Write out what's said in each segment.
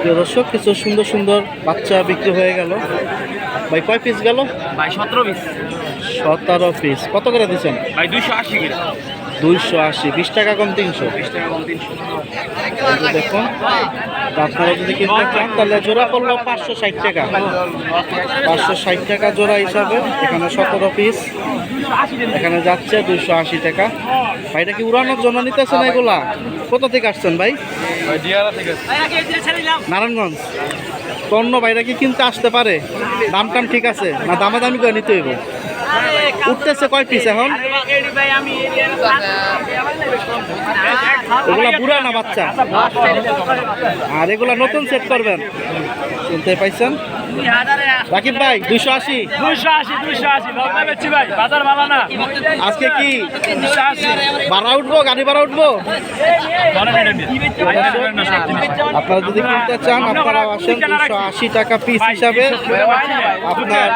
প্রিয় দর্শক, কিছু সুন্দর সুন্দর বাচ্চা বিক্রি হয়ে গেল। ভাই কয় পিস গেল? ভাই 17 পিস। 17 পিস। কত করে দিচ্ছেন? ভাই 280 করে। 280, 20 টাকা কম 300। 20 টাকা কম 300। দেখুন, আপনারা যদি কিনতে চান তাহলে জোড়া পড়লো 560 টাকা। 560 টাকা জোড়া হিসাবে এখানে 17 পিস, এখানে যাচ্ছে 280 টাকা। ভাইটা কি উড়ানোর জন্য নিতেছেন এগুলা? কোথা থেকে আসছেন ভাই? নারায়ণগঞ্জ। তো অন্য ভাইরা কি কিনতে আসতে পারে? দাম টাম ঠিক আছে না দামাদামি করে নিতে হইব? উঠতেছে কয় পিস এখন? এগুলা বুড়া না বাচ্চা? আর এগুলা নতুন সেট করবেন? শুনতে পাইছেন রাকিব ভাই? 280 ভাই, বাজার ভালো না। আজকে কি ভাড়া উঠবো? গাড়ি ভাড়া উঠবো? আপনারা যদি কিনতে চান আপনারা আসেন। 280 টাকা পিস হিসাবে, আপনার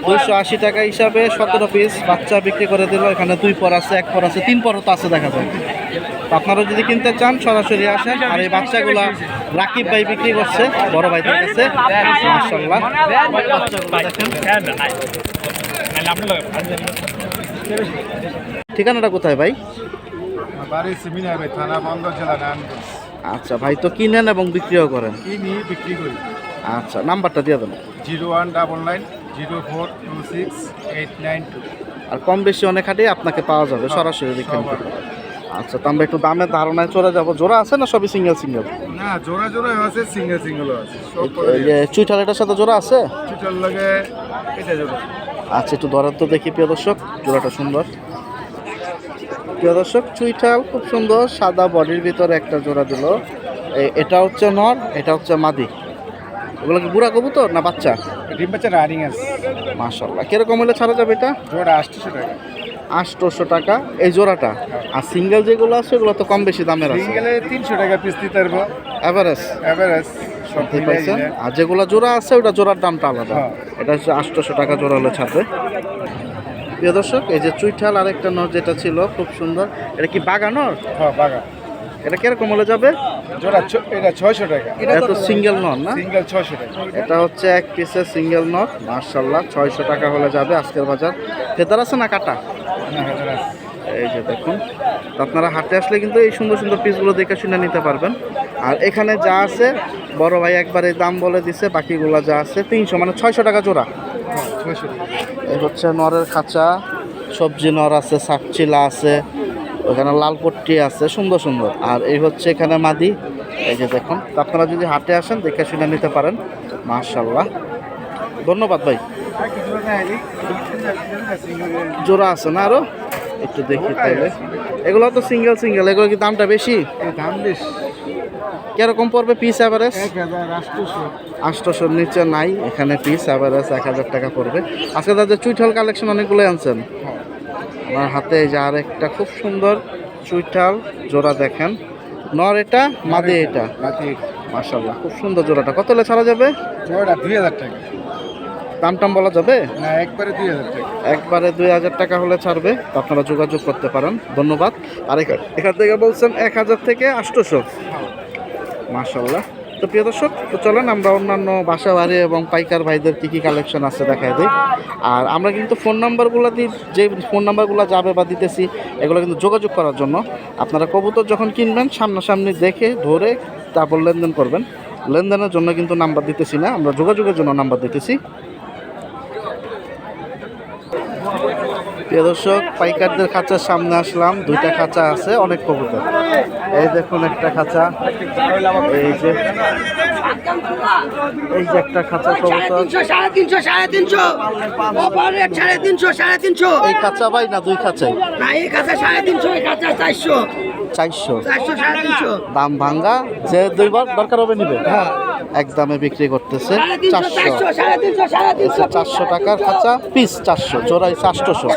280 টাকা হিসাবে 17 পিস বাচ্চা বিক্রি করে দিল। এখানে 2 পর আছে, 1 পর আছে, 3 পরও তো আছে দেখা যায়। আপনারা যদি কিনতে চান সরাসরি আসেন। আর এই বাচ্চাগুলা রাকিব ভাই বিক্রি করছে বড় ভাইদের কাছে। মাশাআল্লাহ, ঠিকানাটা কোথায় ভাই? বাড়ি সিমিনার ভাই, থানা বন্দর, জেলা নারায়ণগঞ্জ। আচ্ছা ভাই, তো কিনেন এবং বিক্রিও করেন? কিনি, বিক্রি করি। আচ্ছা, নাম্বারটা দিয়ে দেন। 019904268892। আর কম বেশি অনেক হাটে আপনাকে পাওয়া যাবে সরাসরি দেখে নিতে। আচ্ছা, তো আমরা একটু দামের ধারণায় চলে যাবো। জোড়া আছে না সবই সিঙ্গেল সিঙ্গেল? না, জোড়া জোড়া আছে, সিঙ্গেল সিঙ্গেলও আছে। এই যে চুইঠালেটার সাথে জোড়া আছে? চুটার লাগে এটা জোড়া। আচ্ছা, একটু ধরার তো দেখি প্রিয় দর্শক। জোড়াটা সুন্দর প্রিয় দর্শক, চুইঠাল খুব সুন্দর, সাদা বডির ভিতরে একটা জোড়া দিল। এটা হচ্ছে নর, এটা হচ্ছে মাদি। ওগুলো কি বুড়া কবুতর না বাচ্চা? ডিম বাচ্চা রানিং আছে। মাশাআল্লাহ, কিরকম হলে ছাড়া যাবে এটা? জোড়া 800 টাকা। 800 টাকা এই জোড়াটা। আর সিঙ্গেল যেগুলো আছে সেগুলো তো কম বেশি দামের আছে। সিঙ্গেলে 300 টাকা পিস দিতে পারবো এভারেজ। সব ঠিক পাইছেন। আর যেগুলো জোড়া আছে ওটা জোড়ার দামটা আলাদা। এটা হচ্ছে 800 টাকা জোড়া হলে ছাড়বে। প্রিয় দর্শক, এই যে চুইঠাল আরেকটা নর যেটা ছিল খুব সুন্দর, এটা কি বাগা নর? হ্যাঁ, বাগা। এটা কিরকম হলে যাবে? জোড়া এটা 600 টাকা। এটা তো সিঙ্গেল নর না? সিঙ্গেল 600 টাকা। এটা হচ্ছে এক পিসের সিঙ্গেল নর। মাশাআল্লাহ, 600 টাকা হলে যাবে আজকের বাজার। ফেদার আছে না কাটা? না, হাজার আছে। এই যে দেখুন, তো আপনারা হাটে আসলে কিন্তু এই সুন্দর সুন্দর পিসগুলো দেখে শুনে নিতে পারবেন। আর এখানে যা আছে বড় ভাই একবারে দাম বলে দিছে, বাকিগুলো যা আছে 300, মানে 600 টাকা জোড়া। 600 টাকা। এই হচ্ছে নরের খাঁচা, সবজি নর আছে, শাকচিলা আছে, ওখানে লাল পট্টি আছে, সুন্দর সুন্দর। আর এই হচ্ছে এখানে মাদি। এই যে দেখুন, তো আপনারা যদি হাটে আসেন দেখে শুনে নিতে পারেন। মাশাআল্লাহ, ধন্যবাদ ভাই। জোড়া আছে না আরো? একটু দেখি তাইলে। এগুলো তো সিঙ্গেল সিঙ্গেল, এগুলো কি দামটা বেশি? দাম বেশি। কিরকম পড়বে পিস অ্যাভারেজ? 1800। 800-র নিচে নাই এখানে পিস অ্যাভারেজ 1000 টাকা পড়বে। আজকে তাদের চুইঠাল কালেকশন অনেকগুলো আনছেন। আমার হাতে এই যে আরেকটা খুব সুন্দর চুইঠাল জোড়া দেখেন। নর এটা, মাদি এটা। মাশাআল্লাহ, খুব সুন্দর জোড়াটা। কত হলে ছাড়া যাবে? জোড়া 2000 টাকা। দাম টাম বলা যাবে? না, একবারে 2000 টাকা। একবারে 2000 টাকা হলে ছাড়বে, তো আপনারা যোগাযোগ করতে পারেন। ধন্যবাদ। আর এখান থেকে বলছেন 1000 থেকে 800। মাশাআল্লাহ। তো প্রিয় দর্শক, তো চলেন আমরা অন্যান্য বাসা বাড়ি এবং পাইকার ভাইদের কী কী কালেকশন আছে দেখাই দিই। আর আমরা কিন্তু ফোন নাম্বারগুলো দিই, যে ফোন নাম্বারগুলো যাবে বা দিতেছি এগুলো কিন্তু যোগাযোগ করার জন্য। আপনারা কবুতর যখন কিনবেন সামনাসামনি দেখে ধরে তারপর লেনদেন করবেন। লেনদেনের জন্য কিন্তু নাম্বার দিতেছি না, আমরা যোগাযোগের জন্য নাম্বার দিতেছি। প্রিয় দর্শক, পাইকারদের খাঁচার সামনে আসলাম। 2টা খাঁচা আছে, অনেক কবুতর। এই দেখুন একটা খাঁচা, এই যে একটা খাঁচা কবুতর। 350 এই খাঁচা ভাই না 2 খাঁচাই? না, এই খাঁচা 350, এই খাঁচা 400। 400 350। দাম ভাঙ্গা, যে 2বার দরকার হবে নিবে। একদমে বিক্রি করতেছে 400। 400 টাকার খাঁচা পিস, 400 জোড়াই 800।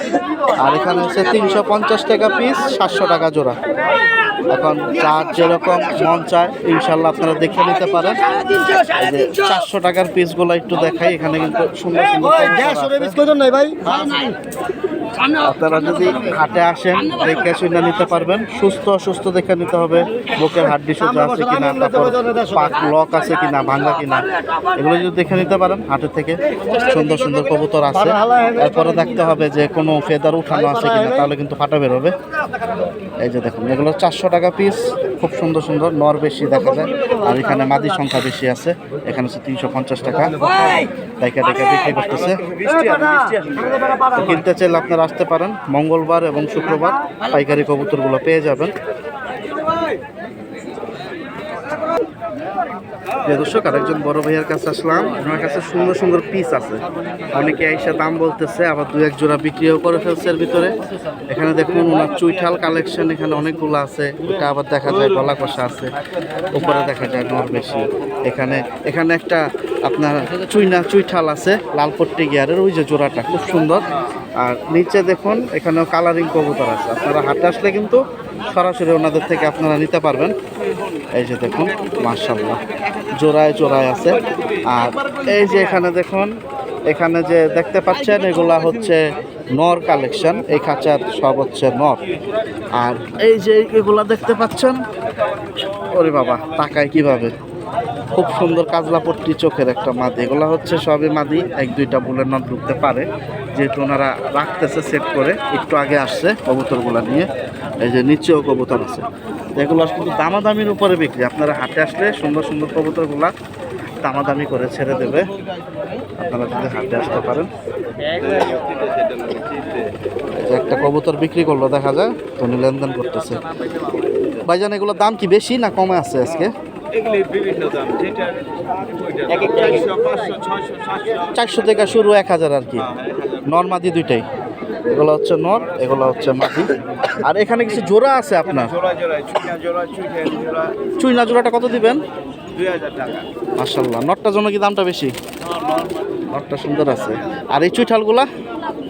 আর এখানে হচ্ছে 350 টাকা পিস, 700 টাকা জোড়া। এখন যার যেরকম মন চায় ইনশাল্লাহ আপনারা দেখে নিতে পারেন। 400 টাকার পিসগুলো একটু দেখাই। এখানে কিন্তু সুন্দর সুন্দর আপনারা যদি হাটে আসেন দেখে শুনে নিতে পারবেন। সুস্থ অসুস্থ দেখে নিতে হবে, বুকের হাড্ডি সোজা আছে কিনা, তারপর পাক লক আছে কিনা, ভাঙা কিনা, এগুলো যদি দেখে নিতে পারেন হাটের থেকে। সুন্দর সুন্দর কবুতর আছে, এরপরে দেখতে হবে যে কোনো ফেদার উঠানো আছে কিনা, তাহলে কিন্তু ফাটা বেরোবে। এই যে দেখুন, এগুলো 400 টাকা পিস, খুব সুন্দর সুন্দর, নর বেশি দেখা যায়, আর এখানে মাদির সংখ্যা বেশি আছে। এখানে হচ্ছে 350 টাকা টাকা বিক্রি করতেছে। তো কিনতে চাইলে আপনারা আসতে পারেন, মঙ্গলবার এবং শুক্রবার পাইকারি কবুতরগুলো পেয়ে যাবেন। যে দর্শক, আরেকজন বড় ভাইয়ের কাছে আসলাম, ওনার কাছে সুন্দর সুন্দর পিস আছে। অনেকে এসে দাম বলতেছে, আবার দু এক জোড়া বিক্রিও করে ফেলছে এর ভিতরে। এখানে দেখুন ওনার চুইঠাল কালেকশন এখানে অনেকগুলো আছে। এটা আবার দেখা যায় গলা কষা আছে, উপরে দেখা যায় নর বেশি। এখানে একটা আপনার চুইঠাল আছে লাল পট্টি গিয়ারের, ওই যে জোড়াটা খুব সুন্দর। আর নিচে দেখুন এখানেও কালারিং কবুতর আছে। আপনারা হাটে আসলে কিন্তু সরাসরি ওনাদের থেকে আপনারা নিতে পারবেন। এই যে দেখুন, মাশাআল্লাহ, জোড়ায় জোড়ায় আছে। আর এই যে এখানে দেখুন, এখানে যে দেখতে পাচ্ছেন এগুলা হচ্ছে নর কালেকশন, এই খাঁচার সব হচ্ছে নর। আর এই যে এগুলা দেখতে পাচ্ছেন, ওরে বাবা তাকায় কিভাবে, খুব সুন্দর কাজলা পট্টি চোখের একটা মাদি। এগুলো হচ্ছে সবই মাদি, এক দুইটা বুলের নট ঢুকতে পারে, যেহেতু ওনারা রাখতেছে সেট করে। একটু আগে আসছে কবুতরগুলা নিয়ে, এই যে নিচেও কবুতর আছে। এগুলো কিন্তু দামাদামির উপরে বিক্রি। আপনারা হাটে আসলে সুন্দর সুন্দর কবুতরগুলা দামাদামি করে ছেড়ে দেবে, আপনারা যদি হাটে আসতে পারেন। একটা কবুতর বিক্রি করলো দেখা যায়, তো উনি লেনদেন করতেছে। ভাইজান, এগুলোর দাম কি বেশি না কমে আছে আজকে? বিভিন্ন দাম, যেটা 400 থেকে শুরু, 1000 আর কি। নর মাদি দুইটাই, এগুলো হচ্ছে নর, এগুলো হচ্ছে মাদি। আর এখানে কিছু জোড়া আছে আপনার, চুইনা জোড়াটা কত দিবেন? 2000 টাকা। মাশাআল্লাহ, নটটার জন্য কি দামটা বেশি? নটটা সুন্দর আছে। আর এই চুইঠালগুলা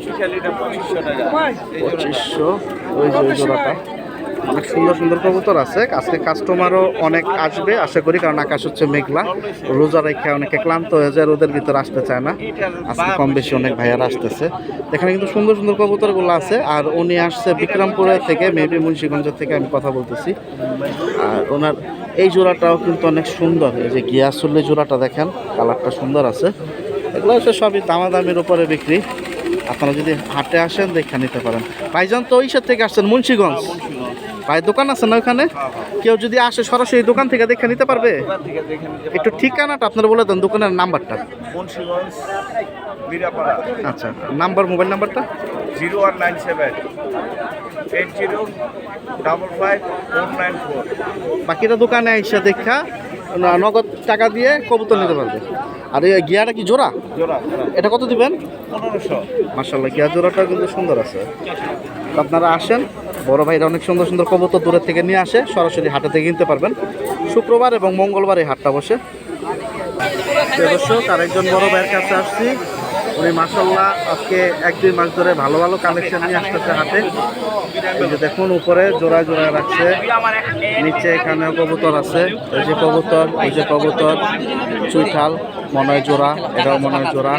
2500। ওই যে ওই জোড়াটা, অনেক সুন্দর সুন্দর কবুতর আছে। আজকে কাস্টমারও অনেক আসবে আশা করি, কারণ আকাশ হচ্ছে মেঘলা, রোজা রেখে অনেকে ক্লান্ত হয়ে যায়, রোদের ভিতরে আসতে চায় না। আজকে কম বেশি অনেক ভাইয়ারা আসতেছে। এখানে কিন্তু সুন্দর সুন্দর কবুতরগুলো আছে। আর উনি আসছে বিক্রমপুরের থেকে, মেবি মুন্সিগঞ্জের থেকে আমি কথা বলতেছি। আর ওনার এই জোড়াটাও কিন্তু অনেক সুন্দর, এই যে গিয়াসুল্লি জোড়াটা দেখেন, কালারটা সুন্দর আছে। এগুলো হচ্ছে সবই দামাদামির উপরে বিক্রি। আপনারা যদি হাটে আসেন দেখে নিতে পারেন। ভাইজান তো ওইসব থেকে আসছেন, মুন্সিগঞ্জ। ভাই দোকান আছে না ওখানে? কেউ যদি আসে সরাসরি দোকান থেকে দেখে নিতে পারবে? একটু ঠিকানাটা আপনারা বলে দেন, দোকানের নাম্বারটা। মুন্সিগঞ্জ, মিরাপাড়া। আচ্ছা, নাম্বার, মোবাইল নাম্বারটা? 0197 8055 বাকিটা দোকানে এসে দেখা নগদ টাকা দিয়ে কবুতর নিতে পারবে। আর এই গিয়াটা কি জোড়া? জোড়া। এটা কত দিবেন? 1500। মাশাআল্লাহ, গিয়া জোড়াটা কিন্তু সুন্দর আছে। তো আপনারা আসেন, বড় ভাইরা অনেক সুন্দর সুন্দর কবুতর দূরের থেকে নিয়ে আসে, সরাসরি হাটে থেকে কিনতে পারবেন। শুক্রবার এবং মঙ্গলবার এই হাটটা বসে। দর্শক, আরেকজন বড় ভাইয়ের কাছে আসছি, উনি মাশাআল্লাহ আজকে 1-2 মাস ধরে ভালো ভালো কালেকশন নিয়ে আসতেছে হাটে। এই যে দেখুন, উপরে জোড়ায় জোড়ায় রাখছে, নিচে এখানেও কবুতর আছে। এই যে কবুতর, এই যে কবুতর, চুইঠাল মনে হয় জোড়া, এটাও মনে হয় জোড়া।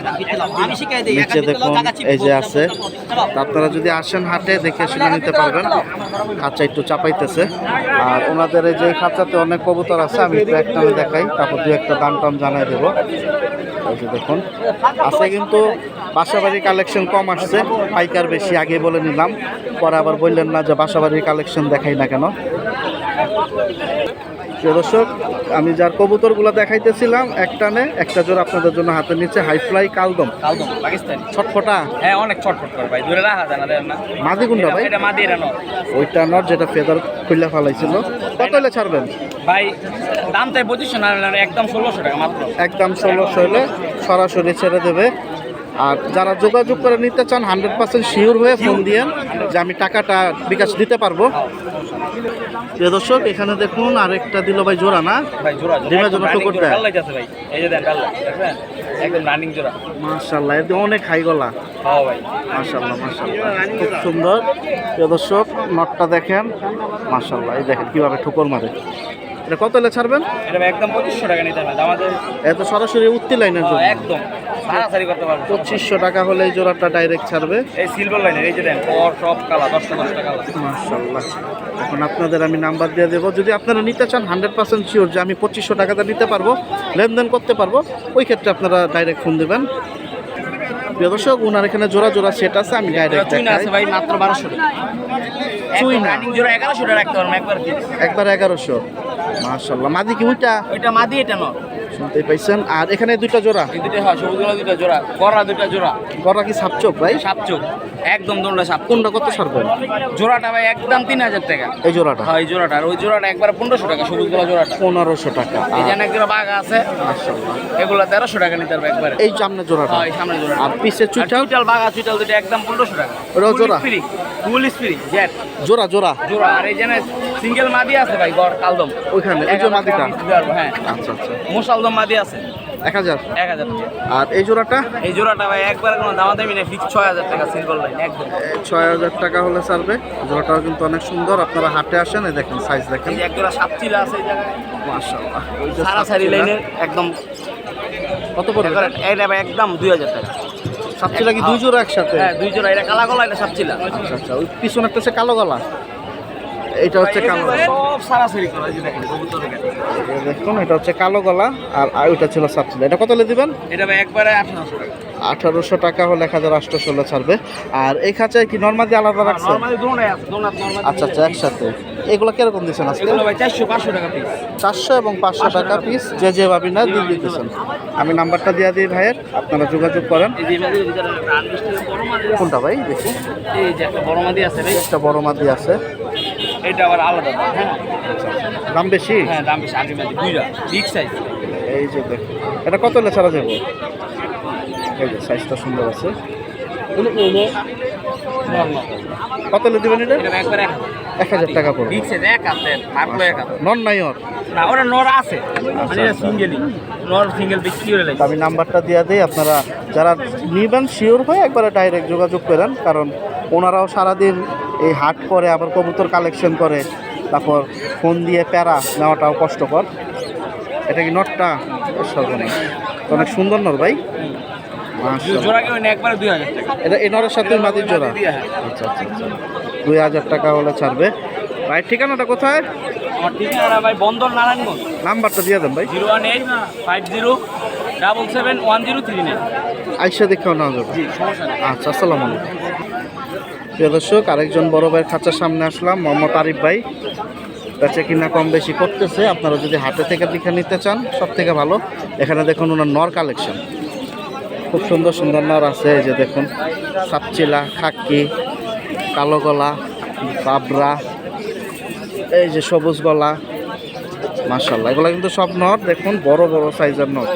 নিচে দেখুন এই যে আছে। আপনারা যদি আসেন হাটে দেখে শুনে নিতে পারবেন। খাঁচা একটু চাপাইতেছে। আর ওনাদের এই যে খাঁচাতে অনেক কবুতর আছে, আমি একটু একটা দেখাই, তারপর দু একটা দাম টাম জানাই দেবো। এই যে দেখুন আছে, কিন্তু বাসাবাড়ির কালেকশন কম আসছে, পাইকার বেশি। আগে বলে নিলাম, পরে আবার বললেন না যে বাসাবাড়ির কালেকশন দেখাই না কেন। দর্শক, আমি যার কবুতরগুলো দেখাইতেছিলাম, একটা জোড়া আপনাদের জন্য হাতের নিচে হাই ফ্লাই কালদম পাকিস্তানি ছটফটা। হ্যাঁ, অনেক ছটফট করে ভাই, দূরে রাখা যায় না, দেন না। মাদি কোনটা ভাই? এটা মাদি, এটা নর। ওইটা নর, যেটা ফেদার খুলে ফেলাইছিল। কত হলে ছাড়বেন ভাই দাম তাই 2500 না, একদম 1600 টাকা মাত্র। একদম 1600 হলে সরাসরি ছেড়ে দেবে। আর যারা যোগাযোগ করে নিতে চান 100% শিওর হয়ে ফোন দিয়েন যে আমি টাকাটা বিকাশ দিতে পারবো। প্রিয় দর্শক, এখানে দেখুন আরেকটা দিল ভাই জোড়া, না ভাই জোড়া ডিমের জন্য টুকুর দেয়। ভালো লাগতেছে ভাই, এই যে দেন ভালো দেখেন, একদম রানিং জোড়া। মাশাআল্লাহ, এতে অনেক হাই গলা। হ্যাঁ ভাই, মাশাআল্লাহ মাশাআল্লাহ, খুব সুন্দর। প্রিয় দর্শক, নটটা দেখেন, মাশাআল্লাহ, এই দেখেন কিভাবে ঠুকর মারে। এটা কত হলে ছাড়বেন? এটা একদম 2500 টাকা নিতে হবে আমাদের। এত সরাসরি উঠতি লাইনের জন্য একদম সারাসারি করতে পারবো। 2500 টাকা হলে এই জোড়াটা ডাইরেক্ট ছাড়বে। এই সিলভার লাইনের এই যে দেন পর সব কালা 10টা কালা। মাশাআল্লাহ। এখন আপনাদের আমি নাম্বার দিয়ে দেবো, যদি আপনারা নিতে চান 100% শিওর যে আমি 2500 টাকাতে নিতে পারবো, লেনদেন করতে পারবো, ওই ক্ষেত্রে আপনারা ডাইরেক্ট ফোন দেবেন। প্রিয় দর্শক, ওনার এখানে জোড়া জোড়া সেট আছে, আমি ডাইরেক্ট চুইনা আছে ভাই মাত্র 1200 টাকা। চুইনা রানিং জোড়া 1100 টাকা রাখতে পারবেন একবার কি। একবার 1100। মাশাআল্লাহ। মাদি কি ওইটা? ওইটা মাদি এটা না। শুনতেই পাইছেন। আর এখানে দুইটা জোড়া, এই দুটো হয় সবুজ গুলো দুটো জোড়া, গড়া দুটো জোড়া, গড়া কি সাপচোক ভাই? সাপচোক একদম দোনটা সাপ। কোনটা কত ছাড়বেন? জোড়াটা ভাই একদম 3000 টাকা। এই জোড়াটা হয় এই জোড়াটা, আর ওই জোড়াটা একবার 1500 টাকা সবুজ গুলো জোড়াটা। 1500 টাকা। এই যে অনেক জোড়া বাঘা আছে মাশাআল্লাহ। এগুলো 1300 টাকা নিতে পারবে একবারে। এই সামনে জোড়াটা হয় সামনে জোড়া। আর পিছে চুইটা চুইটাল বাঘা চুইটাল দুটো একদম 1500 টাকা। ওটাও জোড়া? ফুল স্পিরিট জেট জোড়া জোড়া জোড়া। আর এই জানে সিঙ্গেল মাদি আছে ভাই গড় কালদম ওইখানে এই যে মাদিটা। হ্যাঁ আচ্ছা আচ্ছা। মোশালদম মাদি আছে 1000। 1000 টাকা। আর এই জোড়াটা এই জোড়াটা ভাই একবার কোনো দামাদামি নেই, ফিক্স 6000 টাকা সিঙ্গেল লাইন একদম। 6000 টাকা হলে ছাড়বে। জোড়াটাও কিন্তু অনেক সুন্দর, আপনারা হাটে আসেন, এই দেখেন সাইজ দেখেন। এই যে এক জোড়া সাপচিলা আছে এই জায়গায় মাশাআল্লাহ। সারাসারি লাইনের একদম কত পড়বে? এইটা ভাই একদম 2000 টাকা। সাপচিলা কি দুই জোড়া একসাথে? হ্যাঁ দুই জোড়া, এটা কালা গলা এটা সাপচিলা। আচ্ছা আচ্ছা। ওই পিছনে একটা হচ্ছে কালো গলা, এটা হচ্ছে কালো গলা। সব সারাসারি করা এই যে দেখেন কবুতরের গায়ে। এই দেখুন, এটা হচ্ছে কালো গলা আর ওইটা ছিল সাপচিলা। এটা কত হলে দিবেন? এটা ভাই একবারে 1800 টাকা। 1800 টাকা হলে 1800 হলে ছাড়বে। আর এই খাঁচায় কি নর্মালি আলাদা রাখছেন? নরমালি দুটোই আছে, দোনাত নরমালি। আচ্ছা আচ্ছা, একসাথে। এগুলো কিরকম দিচ্ছেন আজকে? এগুলো ভাই 400 500 টাকা পিস। 400 এবং 500 টাকা পিস, যে যে ভাবি না দিয়ে দিতেছেন। আমি নাম্বারটা দিয়ে দিই ভাইয়ের, আপনারা যোগাযোগ করেন। এই যে মাদির ভিতরে একটা আনলিস্টেড বড় মাদি আছে। কোনটা ভাই দেখি? এই যে একটা বড় মাদি আছে ভাই, একটা বড় মাদি আছে। এটা আবার আলাদা দাম। হ্যাঁ দাম বেশি? হ্যাঁ দাম বেশি। আগে মাদি দুইটা বিগ সাইজ। এই যে দেখুন, এটা কত হলে ছাড়া যাবো? এই যে সাইজটা সুন্দর আছে। কত হলে দিবেন এটা? এটা একবারে 1000 টাকা পড়বে। বিগ সাইজ এক আছে মাত্র এক আছে। নন নাই ওর? না ওটা নর আছে, মানে এটা সিঙ্গেলই নর, সিঙ্গেল বিক্রি করে লাগে। আমি নাম্বারটা দিয়ে দিই, আপনারা যারা নিবেন শিওর হয়ে একবারে ডাইরেক্ট যোগাযোগ করেন, কারণ ওনারাও সারাদিন এই হাট করে, আবার কবুতর কালেকশন করে, তারপর ফোন দিয়ে প্যারা নেওয়াটাও কষ্টকর। এটা কি নটটা? সর্বনাশ, অনেক সুন্দর নর ভাই। মাশাআল্লাহ। জোড়া কেউ একবারে 2000 টাকা। এটা এই নরের সাথে মাদির জোড়া? হ্যাঁ। আচ্ছা আচ্ছা আচ্ছা। 2000 টাকা হলে ছাড়বে। ভাই ঠিকানাটা কোথায়? আমার ঠিকানা ভাই বন্দর নারায়ণগঞ্জ। নাম্বারটা দিয়ে দেন ভাই। 01850771039। আইসা দেখেও নেওয়া যাবে। জি সমস্যা নেই। আচ্ছা, আসসালামু আলাইকুম। প্রিয় দর্শক, আরেকজন বড় ভাইয়ের খাঁচার সামনে আসলাম, মোহাম্মদ আরিফ ভাই। বেচে কিনা কম বেশি করতেছে, আপনারা যদি হাটে থেকে দেখে নিতে চান সব থেকে ভালো। এখানে দেখুন ওনার নর কালেকশন, খুব সুন্দর সুন্দর নর আছে। এই যে দেখুন, সাপচিলা, খাক্কি, কালো গলা, বাবরা, এই যে সবুজ গলা। মাশাআল্লাহ, এগুলো কিন্তু সব নর, দেখুন বড় বড় সাইজের নর।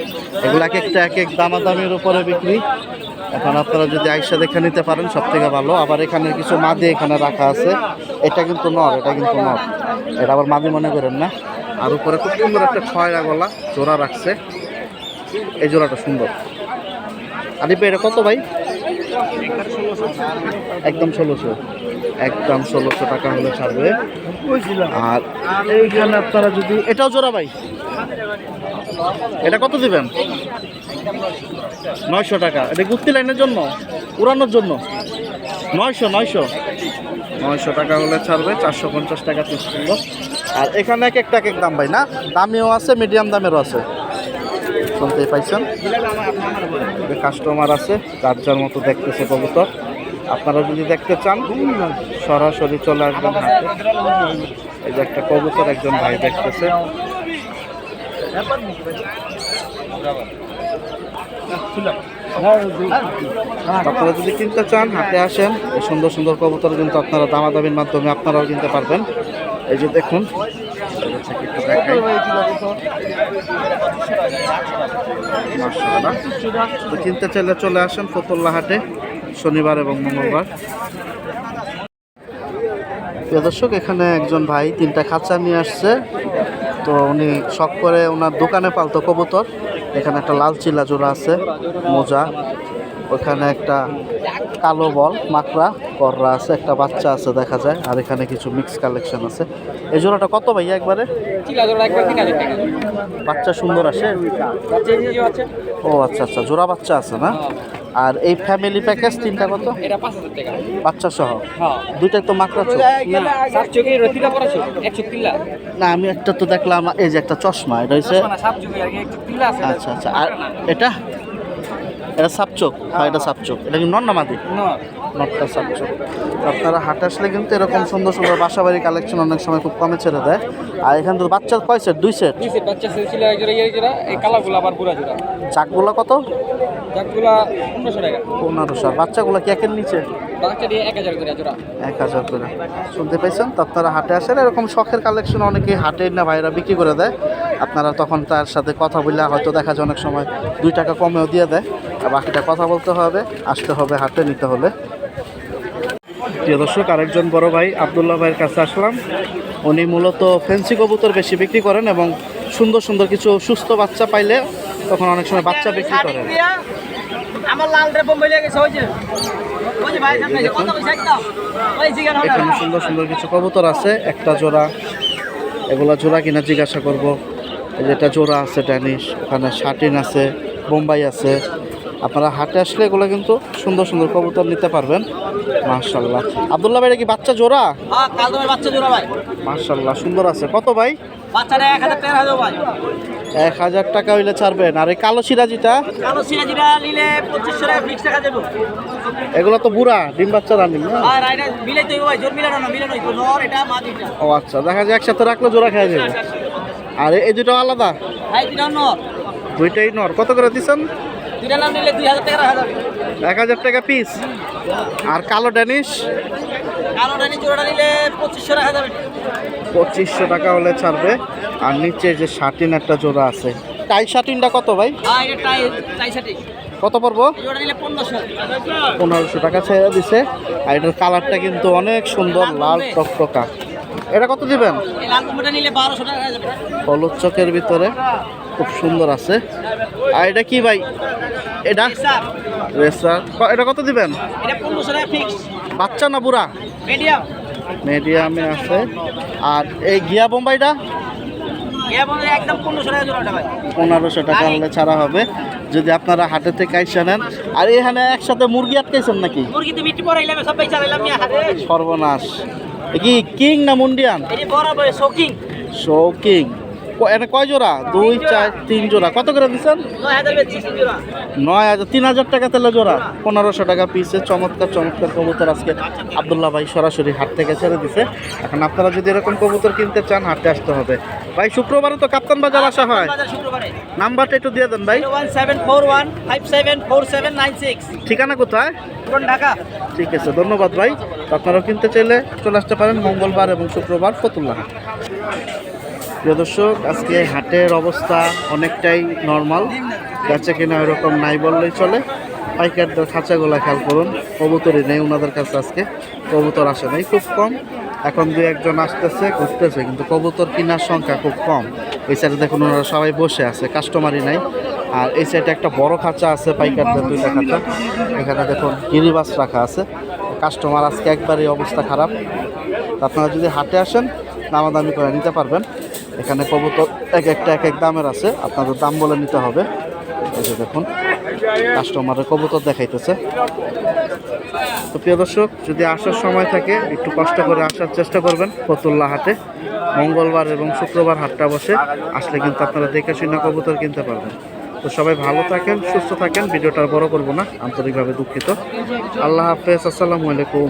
এগুলো এক একটা এক এক দামাদামির উপরে বিক্রি। এখন আপনারা যদি আইসা দেখে নিতে পারেন সব থেকে ভালো। আবার এখানে কিছু মাদি এখানে রাখা আছে, এটা কিন্তু নর, এটা কিন্তু নর, এটা আবার মাদি মনে করেন না। আর উপরে খুব সুন্দর একটা খয়রা গলা জোড়া রাখছে, এই জোড়াটা সুন্দর। আদিপ ভাই এটা কত ভাই? একদম 1600, একদম 1600 টাকা হলে ছাড়বে। আর এইখানে আপনারা যদি, এটাও জোড়া ভাই, এটা কত দিবেন? 900 টাকা। এটা গুপ্তি লাইনের জন্য, উড়ানোর জন্য 900 টাকা হলে ছাড়বে। 450 টাকা পিস কিনবো। আর এখানে এক একটা এক এক দাম ভাই না, দামিও আছে, মিডিয়াম দামেরও আছে, শুনতেই পাইছেন। কাস্টমার আছে, যার যার মতো দেখতেছে কবুতর। আপনারা যদি দেখতে চান সরাসরি চলে আসবেন হাটে। এই যে একটা কবুতর একজন ভাই দেখতেছে। আপনারা যদি কিনতে চান হাটে আসেন, এই সুন্দর সুন্দর কবুতর কিন্তু আপনারা দামাদামির মাধ্যমে আপনারাও কিনতে পারবেন। এই যে দেখুন, মাশাআল্লাহ। তো কিনতে চাইলে চলে আসেন ফতুল্লা হাটে শনিবার এবং মঙ্গলবার। প্রিয় দর্শক, এখানে একজন ভাই 3টা খাঁচা নিয়ে আসছে। তো উনি শখ করে ওনার দোকানে পালতো কবুতর। এখানে একটা লাল চিলা জোড়া আছে, মোজা, ওখানে একটা কালো বল মাকড়া কররা আছে, একটা বাচ্চা আছে দেখা যায়, আর এখানে কিছু মিক্স কালেকশন আছে। এই জোড়াটা কত ভাইয়া একবারে? বাচ্চা সুন্দর আসে। ও আচ্ছা আচ্ছা, জোড়া বাচ্চা আছে না? আর এই ফ্যামিলি প্যাকেজ তিনটা কত? এটা 5000 টাকা। বাচ্চা সহ? হ্যাঁ। দুইটাই তো মাকড়া চোখ। না, সাত চোখে রতিটা পড়াছো 103 না, আমি একটা তো দেখলাম, এই যে একটা চশমা, এটা হচ্ছে না, সাত চোখে আর 103 আছে। আচ্ছা আচ্ছা। আর এটা এটা সাপচোক? হ্যাঁ, এটা সাপচোক। এটা কি নর না মাদি? নটটা সাপচোক। আপনারা হাটে আসলে কিন্তু এরকম সুন্দর সুন্দর বাসাবাড়ি কালেকশন অনেক সময় খুব কমে ছেড়ে দেয়। আর এখানে তো বাচ্চা কয় সেট? 2 সেট। দুই সেট বাচ্চা ছিল এক জোড়া এই জোড়া, এই কালাগুলো আবার বুড়া জোড়া। চাকগুলা কত? জাকগুলা 1500 টাকা। 1500। বাচ্চাগুলা কি একের নিচে? বাচ্চা দিয়ে 1000 করে জোড়া। 1000 করে। শুনতে পাইছেন তো? আপনারা হাটে আসেন, এরকম শখের কালেকশন অনেকে হাটে না ভাইরা বিক্রি করে দেয়। আপনারা তখন তার সাথে কথা বললে হয়তো দেখা যায় অনেক সময় 2 টাকা কমেও দিয়ে দেয়। আর বাকিটা কথা বলতে হবে, আসতে হবে হাটে নিতে হলে। প্রিয় দর্শক, আরেকজন বড় ভাই আব্দুল্লাহ ভাইয়ের কাছে আসলাম। উনি মূলত ফেন্সি কবুতর বেশি বিক্রি করেন এবং সুন্দর সুন্দর কিছু সুস্থ বাচ্চা পাইলে তখন অনেক সময় বাচ্চা বিক্রি করেন। আমার লাল রে বোম্বাই লেগে গেছে হইছে। ওই যে ভাই সামনে যে কত পয়সা একদম। ওই জিগান হবে। এখানে সুন্দর সুন্দর কিছু কবুতর আছে, একটা জোড়া। এগুলা জোড়া কিনা জিজ্ঞাসা করব। এই যে এটা জোড়া আছে ড্যানিশ, ওখানে শাটিন আছে, বোম্বাই আছে। আপনারা হাটে আসলে এগুলো কিন্তু সুন্দর সুন্দর কবুতর নিতে পারবেন। মাশাআল্লাহ। আব্দুল্লাহ ভাই, এটা কি বাচ্চা জোড়া? হ্যাঁ, কাল তোমার বাচ্চা জোড়া ভাই। মাশাআল্লাহ, সুন্দর আছে। কত ভাই? বাচ্চাটা 1000 টাকা দাও ভাই। 1000 টাকা হইলে ছাড়বেন। আর এই কালো সিরাজিটা? কালো সিরাজিরা নিলে 2500 টাকা ফিক্স টাকা দেব। এগুলো তো বুড়া, ডিম বাচ্চা রানিং না? আর এটা মিলাই তো ভাই, জোর মিলানো না, মিলানো তো নর এটা মাদিটা। ও আচ্ছা, দেখা যায় একসাথে রাখলে জোড়া খেয়ে যাবে। আর এই দুটো আলাদা? ভাই দুটা নর। দুইটাই নর। কত করে দিচ্ছেন? দুটা নাম নিলে 2000 টাকা রাখা যাবে। 1000 টাকা পিস। আর কালো ড্যানিশ? কালো রানী জোড়াটা নিলে 2500 রাখা যাবে। 2500 টাকা হলে ছাড়বে। আর নিচে যে শাটিন একটা জোড়া আছে, টাই শাটিনটা কত ভাই? হ্যাঁ, এটা টাই সাথে কত পড়বো? জোড়া নিলে 1500। 1500 টাকা ছেড়ে দিছে। আর এটার কালারটা কিন্তু অনেক সুন্দর, লাল টকটকা। এটা কত দিবেন? এই লাল কুমড়োটা নিলে 1200 টাকা রাখা যাবে। হলুদ চকের ভিতরে খুব সুন্দর আছে। আর এটা কি ভাই? এটা স্যার রেসার। এটা কত দিবেন? এটা 1500 টাকা ফিক্স। বাচ্চা না বুড়া? মিডিয়াম। মিডিয়ামে আছে। আর এই গিয়া বোম্বাইটা? এ বলে একদম 1500 টাকা জোড়াটা ভাই। 1500 টাকা হলে ছাড়া হবে যদি আপনারা হাটে থেকে আইসা নেন। আর এখানে একসাথে মুরগি আটকাইছেন নাকি? মুরগি তো মিটি পড়াইলাম, সব পয়সা চালাইলাম নিয়ে হাতে। সর্বনাশ। এ কি কিং না মুন্ডিয়ান? এই বরাবর শোকিং। শৌকিং। এনে কয় জোড়া? 2 4 3 জোড়া। কত করে দিচ্ছেন? 9000 বেচছি জোড়া। 9000। 3000 টাকা তেলে জোড়া। 1500 টাকা পিসে। চমৎকার চমৎকার কবুতর আজকে আব্দুল্লাহ ভাই সরাসরি হাট থেকে ছেড়ে দিছে। এখন আপনারা যদি এরকম কবুতর কিনতে চান হাটে আসতে হবে। ভাই শুক্রবারে তো কাপ্তান বাজার আসা হয়। বাজার শুক্রবারে। নাম্বারটা একটু দিয়ে দেন ভাই। 01741574796। ঠিকানা কোথায়? পুরান ঢাকা। ঠিক আছে, ধন্যবাদ ভাই। আপনারাও কিনতে চাইলে চলে আসতে পারেন মঙ্গলবার এবং শুক্রবার ফতুল্লা হাট। প্রিয় দর্শক, আজকে হাটের অবস্থা অনেকটাই নর্মাল, বেচা কিনা ওরকম নাই বললেই চলে। পাইকারদের খাঁচাগুলা খেয়াল করুন, কবুতরই নেই ওনাদের কাছে। আজকে কবুতর আসে নাই, খুব কম। এখন 2-1 জন আসতেছে, ঘুরতেছে, কিন্তু কবুতর কেনার সংখ্যা খুব কম। এই সাইডে দেখুন ওনারা সবাই বসে আছে, কাস্টমারই নাই। আর এই সাইডে একটা বড় খাঁচা আছে পাইকারদের, 2টা খাঁচা। এখানে দেখুন গিরিবাস রাখা আছে। কাস্টমার আজকে একবারই অবস্থা খারাপ। আপনারা যদি হাটে আসেন দামাদামি করে নিতে পারবেন। এখানে কবুতর এক এক দামের আছে, আপনাদের দাম বলে নিতে হবে। এই যে দেখুন কাস্টমারের কবুতর দেখাইতেছে। তো প্রিয় দর্শক, যদি আসার সময় থাকে একটু কষ্ট করে আসার চেষ্টা করবেন ফতুল্লা হাটে। মঙ্গলবার এবং শুক্রবার হাটটা বসে, আসলে কিন্তু আপনারা দেখে শুনে কবুতর কিনতে পারবেন। তো সবাই ভালো থাকেন, সুস্থ থাকেন। ভিডিওটা বড় করব না, আন্তরিকভাবে দুঃখিত। আল্লাহ হাফেজ, আসসালামু আলাইকুম।